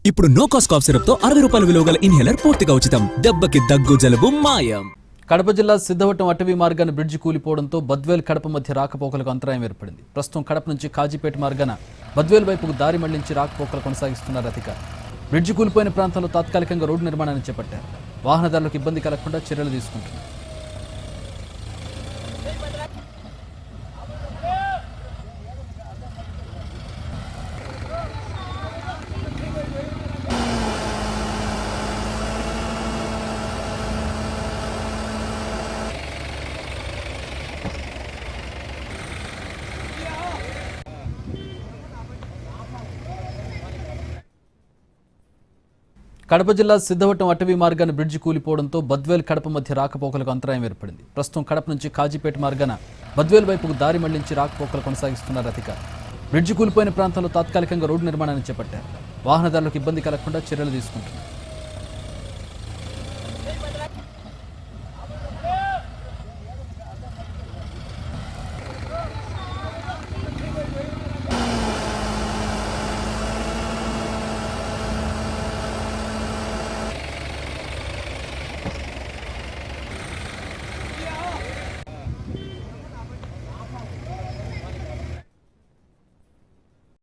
ఇప్పుడు no cost cough syrup తో 60 రూపాయల విలువ గల ఇన్హేలర్ పూర్తిగా ఉచితం. దెబ్బకి దగ్గు జలుబు మాయం. కడప జిల్లా సిద్ధవటం అటవీ మార్గాన బ్రిడ్జి కూలిపోవడంతో బద్వేల్ కడప మధ్య రాకపోకలకు అంతరాయం ఏర్పడింది. ప్రస్తుతం కడప నుంచి కాజీపేట మార్గాన బద్వేల్ వైపుకు దారి మళ్లించి రాకపోకలు కొనసాగిస్తున్నారు అధికారులు. బ్రిడ్జి కూలిపోయిన ప్రాంతంలో తాత్కాలికంగా రోడ్డు నిర్మాణాన్ని చేపట్టారు. వాహనదారులకు ఇబ్బంది కలగకుండా చర్యలు తీసుకుంటున్నారు. కడప జిల్లా సిద్ధవటం అటవీ మార్గాన బ్రిడ్జి కూలిపోవడంతో బద్వేల్ కడప మధ్య రాకపోకలకు అంతరాయం ఏర్పడింది. ప్రస్తుతం కడప నుంచి కాజీపేట మార్గాన బద్వేల్ వైపుకు దారి మళ్లించి రాకపోకలు కొనసాగిస్తున్నారు అధికారులు. బ్రిడ్జి కూలిపోయిన ప్రాంతంలో తాత్కాలికంగా రోడ్డు నిర్మాణాన్ని చేపట్టారు. వాహనదారులకు ఇబ్బంది కలగకుండా చర్యలు తీసుకుంటున్నారు.